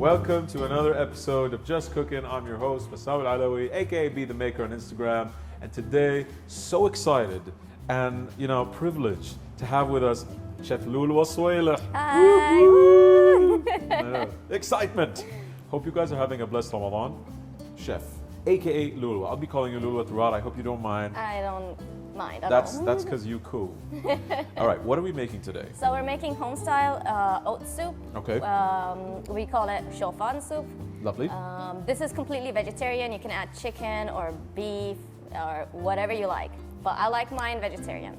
Welcome to another episode of Just Cooking. I'm your host, Bassam Al-Alawi, aka Be The Maker on Instagram. And today, so excited and, privileged to have with us Chef Lulu Aswaila. Hi. Excitement. Hope you guys are having a blessed Ramadan. Chef, aka Lulu. I'll be calling you Lulu throughout. I hope you don't mind. I don't mind at That's all. that's because you cool. All right, what are we making today? So we're making home-style oat soup. Okay. We call it shofan soup. Lovely. This is completely vegetarian. You can add chicken or beef or whatever you like. But I like mine vegetarian.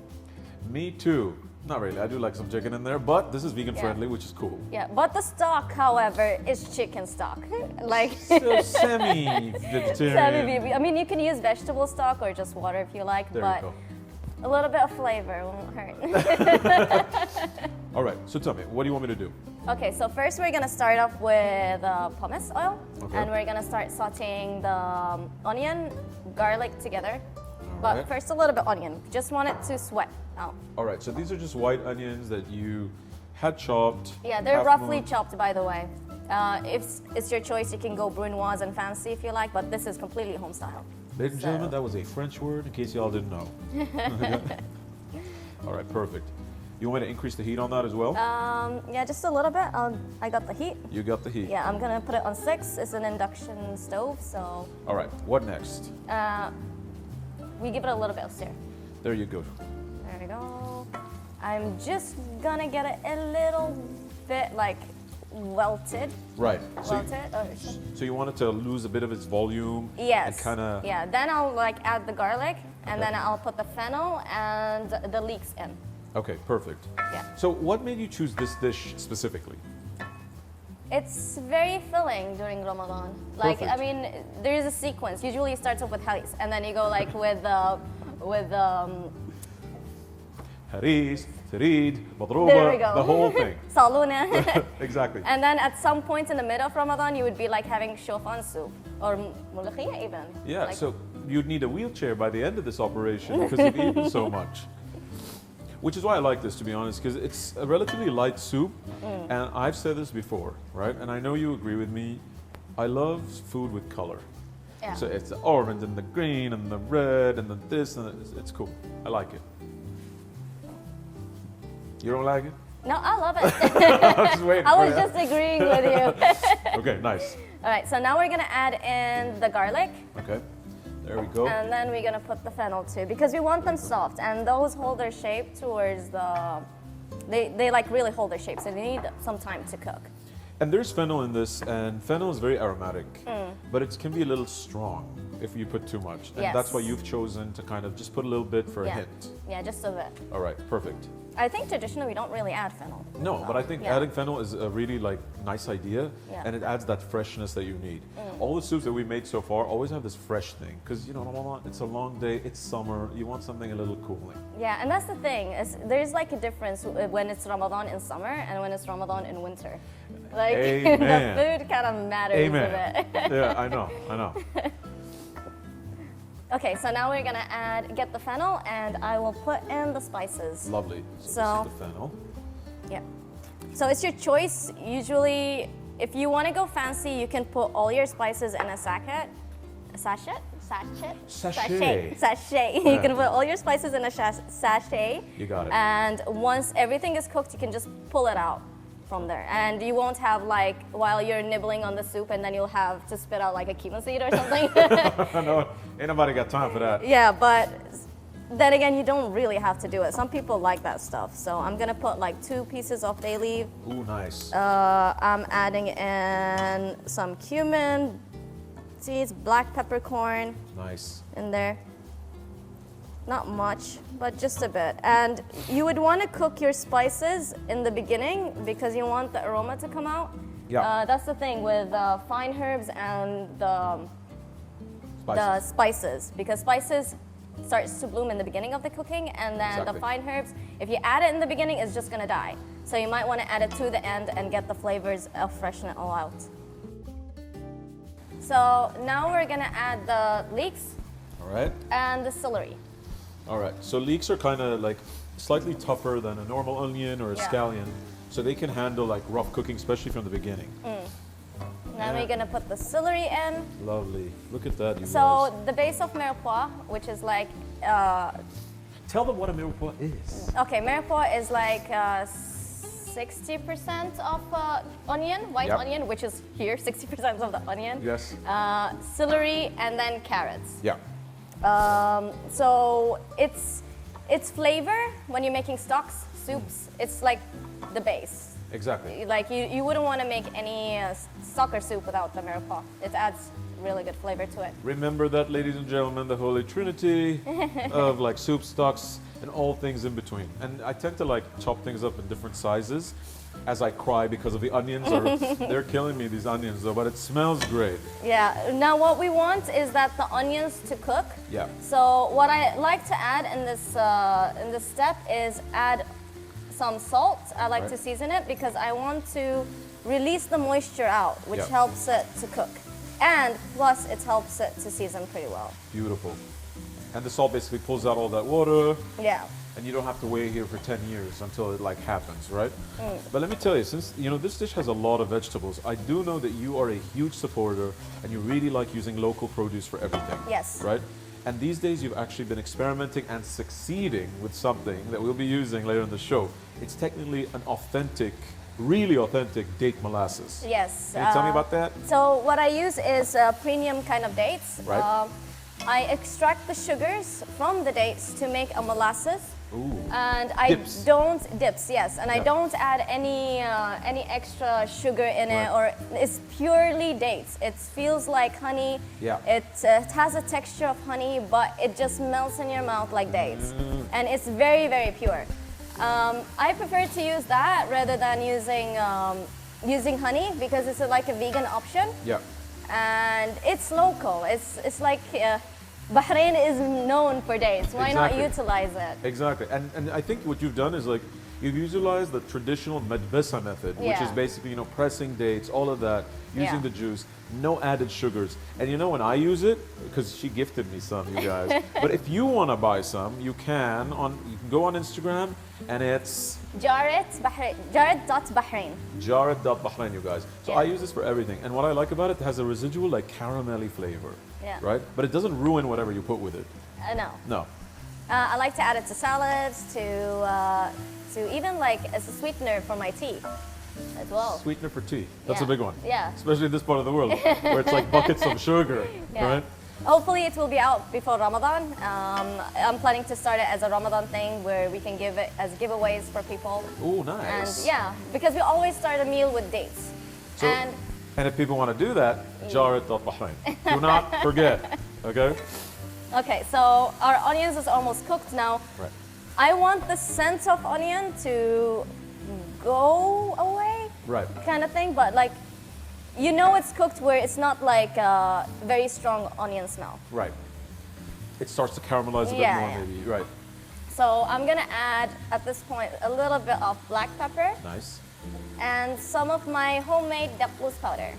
Me too. Not really. I do like some chicken in there, but this is vegan friendly, which is cool. Yeah, but the stock, however, is chicken stock. Like So semi-vegetarian. I mean, you can use vegetable stock or just water if you like, There but you go. a little bit of flavor won't hurt. All right, so tell me, what do you want me to do? Okay, so first we're gonna start off with pumice oil, Okay. and we're gonna start sauteing the onion, garlic together. But right. first a little bit onion, just want it to sweat out. All right, so these are just white onions that you had chopped. Yeah, they're half roughly moved. chopped, by the way. If it's your choice, you can go brunoise and fancy if you like, but this is completely home style. Ladies and gentlemen, that was a French word, in case y'all didn't know. All right, perfect. You want me to increase the heat on that as well? Yeah, just a little bit. I got the heat. You got the heat. Yeah, I'm gonna put it on 6. It's an induction stove, so All right, what next? we give it a little bit of stir. There you go. There we go. I'm just gonna get it a little bit like welted. Right. So you want it to lose a bit of its volume? Yes. And kind of. Yeah. Then I'll add the garlic, and Okay. then I'll put the fennel and the leeks in. Okay, perfect. Yeah. So what made you choose this dish specifically? It's very filling during Ramadan. Like, Perfect. I mean, there is a sequence. Usually it starts off with haris, and then you go with Haris, Tarid, there we Madruba, go. the whole thing. saluna. Exactly. And then at some point in the middle of Ramadan, you would be like having shofan soup or mulukhiyah even. Yeah, Like, so you'd need a wheelchair by the end of this operation because you've eaten so much. Which is why I like this, to be honest, because it's a relatively light soup. And I've said this before, right? And I know you agree with me. I love food with color. Yeah. So it's the orange and the green and the red and the this and it's cool. I like it. You don't like it? No, I love it. I was just waiting I for was you. just agreeing with you. Okay, nice. All right, so now we're gonna add in the garlic, Okay, there we go. and then we're gonna put the fennel too, because we want them soft, and those hold their shape towards the. They like really hold their shape, so they need some time to cook. And there's fennel in this, and fennel is very aromatic, but it can be a little strong if you put too much. And that's why Yes. you've chosen to kind of just put a little bit for a Yeah, hint. yeah, just a bit. All right, perfect. I think traditionally we don't really add fennel. No, but I think Yeah. adding fennel is a really nice idea, Yeah. and it adds that freshness that you need. All the soups that we made so far always have this fresh thing, because Ramadan, it's a long day, it's summer, you want something a little cooling. Yeah, and that's the thing. There's like a difference when it's Ramadan in summer and when it's Ramadan in winter. Like the Amen. food kind of matters Amen. a bit. Yeah, I know. Okay, so now we're gonna get the fennel, and I will put in the spices. Lovely. So So- this is the fennel. Yeah. So it's your choice. Usually, if you want to go fancy, you can put all your spices in a sachet. A sachet? Sachet? Sachet. Sachet. You Yeah. can put all your spices in a sachet. You got it. And once everything is cooked, you can just pull it out from there. And you won't have while you're nibbling on the soup, and then you'll have to spit out like a cumin seed or something. No, ain't nobody got time for that. Yeah, but then again, you don't really have to do it. Some people like that stuff. So I'm gonna put 2 pieces of bay leaf. Ooh, nice. I'm adding in some cumin seeds, black peppercorn Nice. in there. Not much, but just a bit. And you would want to cook your spices in the beginning because you want the aroma to come out. Yeah. That's the thing with fine herbs and the Spices. spices, because spices starts to bloom in the beginning of the cooking, and then Exactly. the fine herbs, if you add it in the beginning, it's just gonna die. So you might want to add it to the end and get the flavors of freshen it all out. So now we're gonna add the leeks All right. and the celery. All right. So leeks are kind of slightly tougher than a normal onion or a Yeah. scallion, so they can handle rough cooking, especially from the beginning. Then we're gonna put the celery in. Lovely. Look at that, you So guys. the base of Mirepoix, which is like, Tell them what a mirepoix is. okay, Mirepoix is like 60% of onion, white Yep. onion, which is here, 60% of the onion. Yes. Celery and then carrots. Yeah. So it's flavor when you're making stocks, soups. It's like the base. Exactly. Like you wouldn't want to make any stock or soup without the Mirepoix. It adds really good flavor to it. Remember that, ladies and gentlemen, the holy trinity of like soup stocks and all things in between. And I tend to like chop things up in different sizes as I cry because of the onions. They're killing me, these onions, though, but it smells great. Yeah. Now what we want is that the onions to cook. Yeah. So what I like to add in this step is add some salt. I like Right. to season it because I want to release the moisture out, which Yeah. helps it to cook. And plus it helps it to season pretty well. Beautiful. And the salt basically pulls out all that water, Yeah. and you don't have to wait here for 10 years until it like happens, right? But let me tell you, since this dish has a lot of vegetables, I do know that you are a huge supporter and you really like using local produce for everything. Yes. Right? And these days you've actually been experimenting and succeeding with something that we'll be using later in the show. It's technically an authentic, really authentic date molasses. Yes. Can you tell me about that? So what I use is premium kind of dates. Right. I extract the sugars from the dates to make a molasses. Ooh. And I Dips. don't dips, yes, and I Yeah. don't add any extra sugar in it, Right. or it's purely dates. It feels like honey. Yeah. It has a texture of honey, but it just melts in your mouth like dates, and it's very very pure. I prefer to use that rather than using honey because it's like a vegan option, Yeah. and it's local. It's like. Bahrain is known for dates. Why not Exactly. utilize it? Exactly. And I think what you've done is like you've utilized the traditional medbesa method, which Yeah. is basically pressing dates, all of that, using Yeah. the juice, no added sugars. And when I use it, because she gifted me some, you guys. But if you want to buy some, you can go on Instagram, and it's Jared.Bahrain. Jared.Bahrain, you guys. So Yeah. I use this for everything. And what I like about it has a residual like caramelly flavor. Yeah. Right? But it doesn't ruin whatever you put with it. No. No. I like to add it to salads, to even like as a sweetener for my tea as well. Sweetener for tea. That's Yeah. a big one. Yeah. Especially in this part of the world where it's like buckets of sugar, Yeah. right? Hopefully it will be out before Ramadan. I'm planning to start it as a Ramadan thing where we can give it as giveaways for people. Oh, And nice. yeah, because we always start a meal with dates. So, and and if people want to do that, Jared.Bahrain. Do not forget, okay? okay, so our onions is almost cooked now. Right. I want the scent of onion to go away, Right. kind of thing. But like, it's cooked where it's not like a very strong onion smell. Right. It starts to caramelize a bit Yeah, more, yeah. maybe. Right. So I'm gonna add at this point a little bit of black pepper Nice. and some of my homemade daqous powder.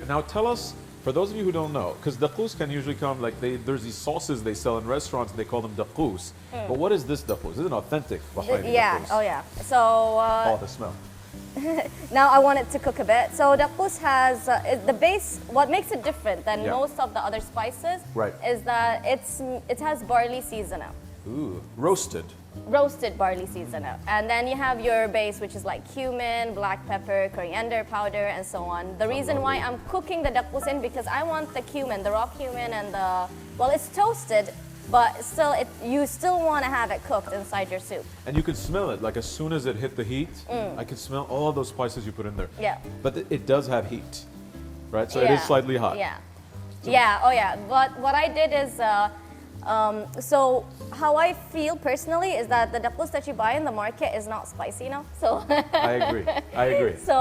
Now tell us, for those of you who don't know, because daqous can usually come like there's these sauces they sell in restaurants and they call them daqous. But what is this daqous? This is an authentic Bahraini Yeah. daqous. Oh yeah. So Oh, the smell. now I want it to cook a bit. So daqous has the base. What makes it different than Yeah. most of the other spices Right. is that it has barley seasoning. Ooh, roasted. Roasted barley seasoning. And then you have your base, which is like cumin, black pepper, coriander powder, and so on. The reason why I'm cooking the daqous in because I want the cumin, the raw cumin, and it's toasted, but still, you still want to have it cooked inside your soup. And you can smell it, like as soon as it hit the heat, I can smell all of those spices you put in there. Yeah. But it does have heat, right? So it is slightly hot. Yeah. Yeah, oh yeah. But what I did is, so how I feel personally is that the daqous that you buy in the market is not spicy enough. So I agree. I agree. so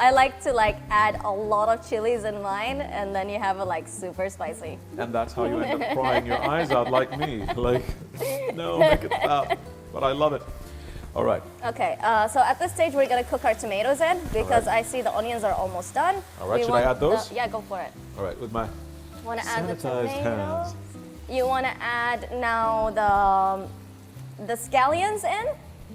I like to add a lot of chilies in mine, and then you have it super spicy. And that's how you end up crying your eyes out like me. Like, no, make it stop. But I love it. All right. Okay, so at this stage we're gonna cook our tomatoes in because I see the onions are almost done. All right, should I add those? Yeah, go for it. All right, with my Want to add the sanitized tomatoes? hands. You want to add now the scallions in,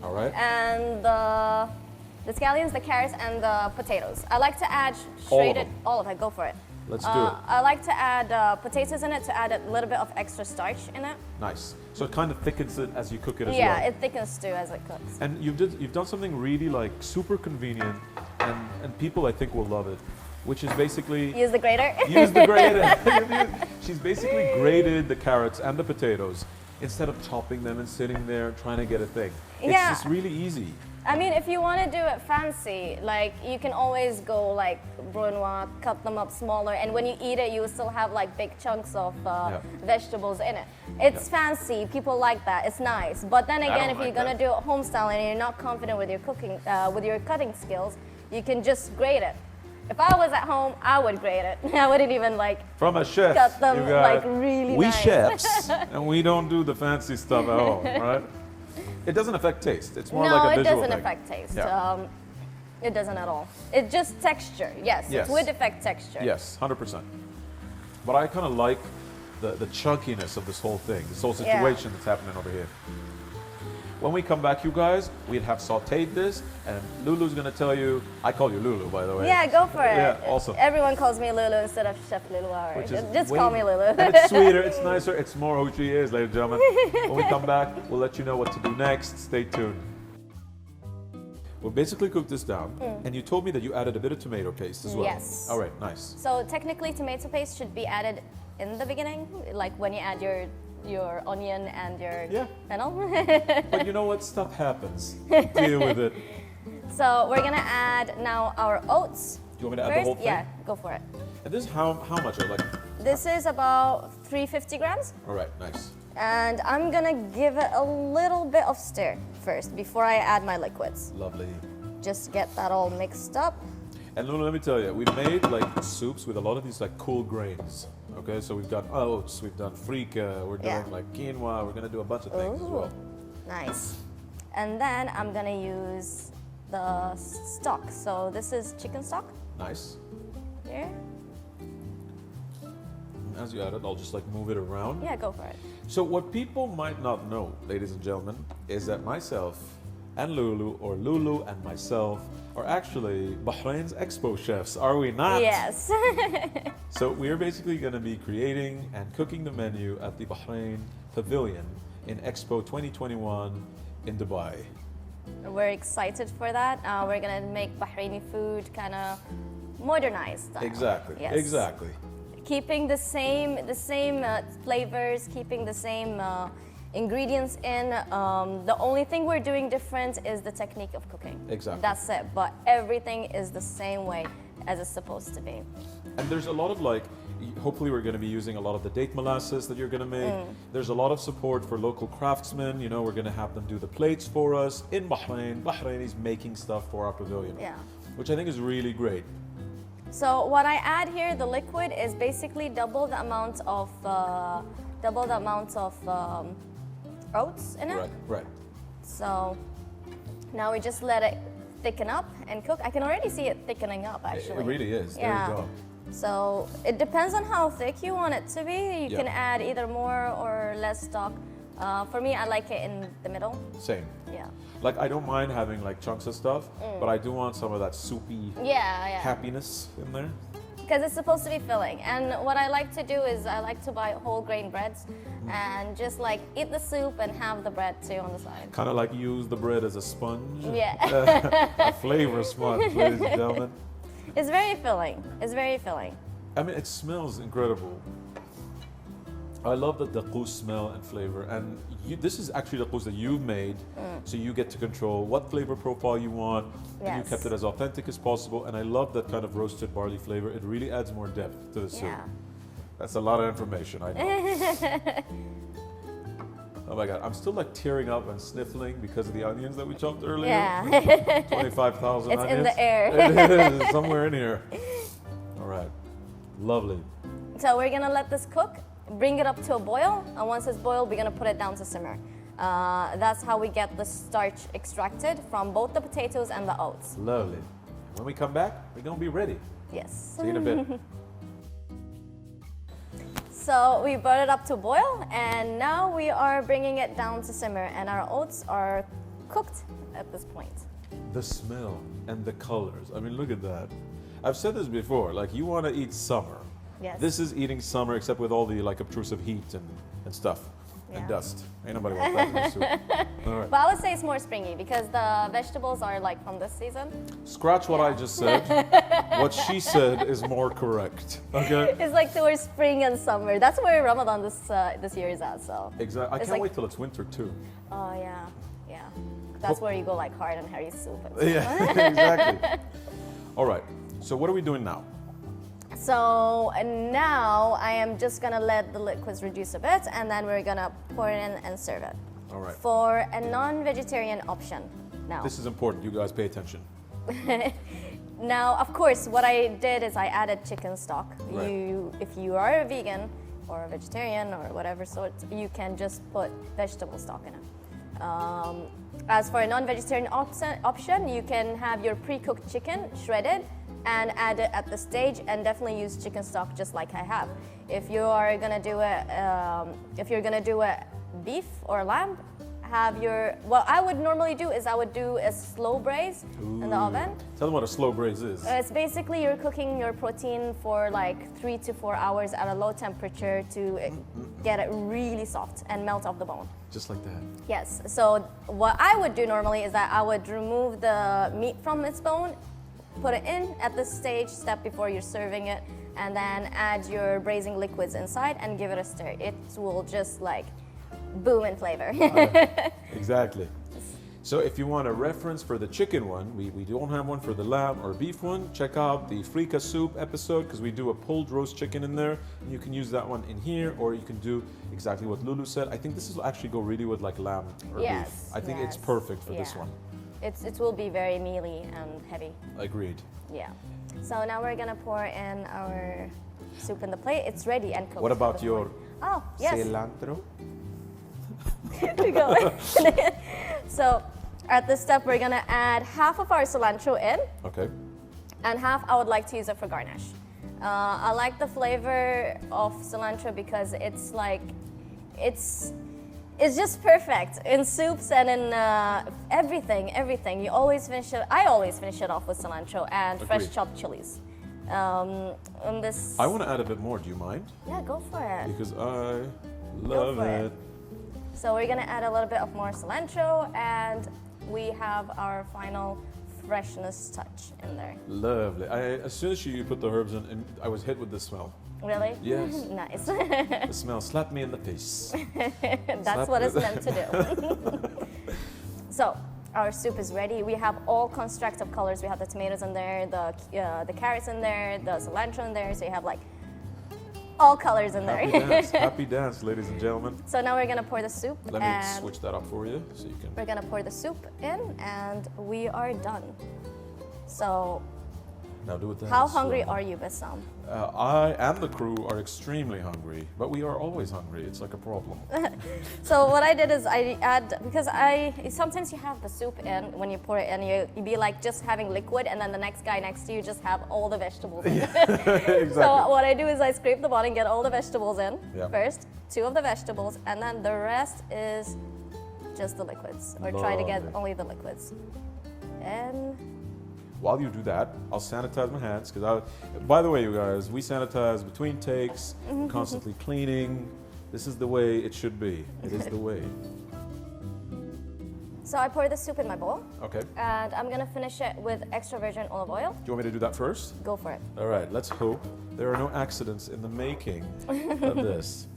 All right. and the The scallions, the carrots, and the potatoes. I like to add All of shredded, them. all of it, go for it. Let's do it. I like to add potatoes in it to add a little bit of extra starch in it. Nice. So it kind of thickens it as you cook it as Yeah, well. it thickens too as it cooks. And you've done something really like super convenient, and people I think will love it, which is basically Use the grater. use the grater. She's basically grated the carrots and the potatoes instead of chopping them and sitting there trying to get a thing. It's Yeah. just really easy. I mean, if you want to do it fancy, like you can always go like brunoise, cut them up smaller, and when you eat it, you will still have like big chunks of vegetables in it. It's fancy. People like that. It's nice. But then again, don't if you're like gonna that. do it home style and you're not confident with your cooking, with your cutting skills, you can just grate it. If I was at home, I would grate it. I wouldn't even like From a chef. cut them you got like it. really We nice. chefs, and we don't do the fancy stuff at home, right? It doesn't affect taste. It's more No, like a it visual doesn't thing. affect taste. Yeah. It doesn't at all. It's just texture. Yes, Yes. it would affect texture. Yes, 100%. But I kind of like the chunkiness of this whole thing, this whole Yeah. situation that's happening over here. When we come back, you guys, we'd have sauteed this, and Lulu's gonna tell you, I call you Lulu, by the way. Yeah, go for it. Yeah, awesome. Everyone calls me Lulu instead of Chef Lulu Hour. Which is Just way- call me Lulu. And it's sweeter, it's nicer, it's more who she is, ladies and gentlemen. When we come back, we'll let you know what to do next. Stay tuned. We'll basically cook this down, and you told me that you added a bit of tomato paste as well. Yes. All right, nice. So technically, tomato paste should be added in the beginning, like when you add your onion and your Yeah. fennel. But you know what? Stuff happens. Deal with it. So we're gonna add now our oats. Do you want me to add First, the whole thing? yeah, go for it. And this is how much? Like, This is about 350 grams. all right, nice. And I'm gonna give it a little bit of stir first before I add my liquids. Lovely. Just get that all mixed up. And Lulu, let me tell you, we've made like soups with a lot of these like cool grains. Okay, so we've done oats, we've done frika, we're doing Yeah. like quinoa, we're gonna do a bunch of things as Ooh. well. Nice. And then I'm gonna use the stock. So this is chicken stock Nice. here. As you add it, I'll just like move it around. Yeah, go for it. So what people might not know, ladies and gentlemen, is that myself and Lulu, or Lulu and myself, are actually Bahrain's expo chefs, are we not? Yes. So we're basically going to be creating and cooking the menu at the Bahrain Pavilion in Expo 2021 in Dubai. We're excited for that. We're gonna make Bahraini food kind of modernized style. Exactly. Yes. Exactly. Keeping the same flavors, keeping the same ingredients in. The only thing we're doing different is the technique of cooking. Exactly. That's it. But everything is the same way as it's supposed to be. And there's a lot of like, hopefully we're going to be using a lot of the date molasses that you're going to make. There's a lot of support for local craftsmen. You know, we're going to have them do the plates for us in Bahrain. Bahrainis making stuff for our pavilion. Yeah. Which I think is really great. So what I add here, the liquid, is basically double the amount of oats in it. Right, right. So now we just let it thicken up and cook. I can already see it thickening up actually. It really is. Yeah. There you go. So it depends on how thick you want it to be. You Yeah. can add either more or less stock. For me, I like it in the middle. Same. Yeah. Like I don't mind having like chunks of stuff, but I do want some of that soupy Yeah, yeah. happiness in there. Because it's supposed to be filling. And what I like to do is I like to buy whole grain breads and just like eat the soup and have the bread too on the side. Kind of like use the bread as a sponge. Yeah. A flavor sponge, ladies and gentlemen. It's very filling. It's very filling. I mean, it smells incredible. I love the daqous smell and flavor. And this is actually daqous that you've made, so you get to control what flavor profile you want. And you Yes. kept it as authentic as possible. And I love that kind of roasted barley flavor. It really adds more depth to the soup. Yeah. That's a lot of information, I know. Oh my God, I'm still like tearing up and sniffling because of the onions that we chopped earlier. Yeah. 25,000 It's onions. in the air. It is somewhere in here. All right, lovely. So we're gonna let this cook, bring it up to a boil, and once it's boiled, we're gonna put it down to simmer. That's how we get the starch extracted from both the potatoes and the oats. Lovely. When we come back, we're gonna be ready. Yes. See you in a bit. So we brought it up to boil, and now we are bringing it down to simmer, and our oats are cooked at this point. the smell and the colors. I mean, look at that. I've said this before, like you want to eat summer. Yes. This is eating summer except with all the like obtrusive heat and stuff and Yeah. dust. Ain't nobody want that in their soup. All right. But I would say it's more springy because the vegetables are like from this season. Scratch what I just said. What she said is more correct. Okay? It's like towards spring and summer. That's where Ramadan this year is at. So. Exactly. I It's can't like- wait till it's winter too. Oh yeah, yeah. That's where you go like hard on Harry's soup. And stuff. Yeah, exactly. All right. So what are we doing now? So now I am just gonna let the liquids reduce a bit, and then we're gonna pour it in and serve it. All right. For a non-vegetarian option now. This is important. You guys pay attention. Now, of course, what I did is I added chicken stock. Right. If you are a vegan or a vegetarian or whatever sort, you can just put vegetable stock in it. As for a non-vegetarian option, you can have your pre-cooked chicken shredded and add it at the stage, and definitely use chicken stock just like I have. If you are gonna do a beef or lamb, have your what I would normally do is I would do a slow braise in the oven. Tell them what a slow braise is. It's basically you're cooking your protein for like 3 to 4 hours at a low temperature to get it really soft and melt off the bone. Just like that. Yes. So what I would do normally is that I would remove the meat from its bone, put it in at this step before you're serving it, and then add your braising liquids inside and give it a stir. It will just like boom in flavor. Exactly. So if you want a reference for the chicken one, we don't have one for the lamb or beef one, check out the frika soup episode because we do a pulled roast chicken in there, and you can use that one in here, or you can do exactly what Lulu said. I think this will actually go really with like lamb or Yes, beef. I think it's yes. perfect for this Yeah. one. It will be very mealy and heavy. Agreed. Yeah. So now we're gonna pour in our soup in the plate. It's ready and cooked. What at about this your point. Oh, yes. cilantro? We go. So at this step, we're gonna add half of our cilantro in, Okay. and half I would like to use it for garnish. I like the flavor of cilantro because it's like, it's just perfect in soups and in everything. You always finish it. I always finish it off with cilantro and fresh Agreed. chopped chilies. And this. I want to add a bit more. Do you mind? Yeah, go for it. Because I love for it. it. So we're gonna add a little bit of more cilantro, and we have our final freshness touch in there. Lovely. As soon as you put the herbs in, and I was hit with the smell. Really? Yes. Nice. The smell slapped me in the face. That's what it's meant to do. So our soup is ready. We have all construct of colors. We have the tomatoes in there, the carrots in there, the cilantro in there. So you have like all colors in there. Happy dance, ladies and gentlemen. So now we're gonna pour the soup. Let me and switch that up for you so you can. we're gonna pour the soup in, and we are done. So Now do it. how hungry are you, Bassam? I and the crew are extremely hungry, but we are always hungry. It's like a problem. So what I did is I add, because sometimes you have the soup in, when you pour it in, you be like just having liquid, and then the next guy next to you just have all the vegetables in. Exactly. So what I do is I scrape the bottom, get all the vegetables in Yeah. first, 2 of the vegetables, and then the rest is just the liquids, or try to get Lovely. only the liquids. And While you do that, I'll sanitize my hands because by the way, you guys, we sanitize between takes, constantly cleaning. This is the way it should be. It is the way. so I pour the soup in my bowl, Okay. and I'm gonna finish it with extra virgin olive oil. Do you want me to do that first? Go for it. All right, let's hope there are no accidents in the making of this.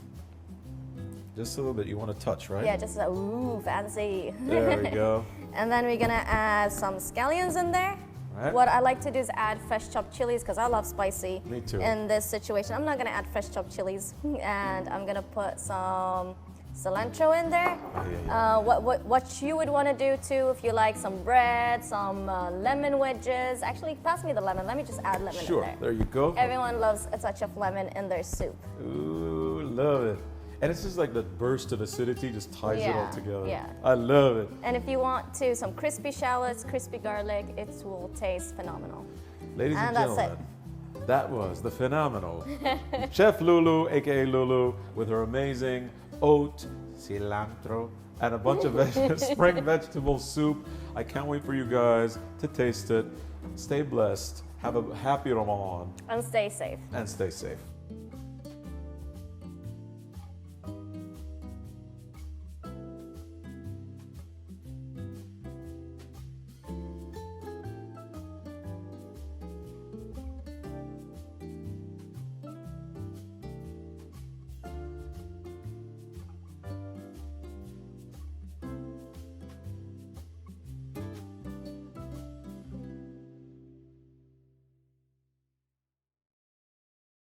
Just a little bit. You want to touch, right? Yeah, just ooh, fancy. There we go. And then we're gonna add some scallions in there. Right. What I like to do is add fresh chopped chilies because I love spicy. Me too. In this situation, I'm not gonna add fresh chopped chilies, and I'm gonna put some cilantro in there. Yeah. What you would want to do too, if you like some bread, some lemon wedges. Actually, pass me the lemon. Let me just add lemon Sure. in there. There you go. Everyone loves a touch of lemon in their soup. Ooh, love it. And it's just like that burst of acidity just ties it all Yeah, together. yeah. I love it. And if you want to, some crispy shallots, crispy garlic, it will taste phenomenal. Ladies and And that's gentlemen, that was the phenomenal Chef Lulu, aka Lulu, with her amazing oat, cilantro, and a bunch of spring vegetable soup. I can't wait for you guys to taste it. Stay blessed. Have a happy Ramadan. And stay safe. And stay safe.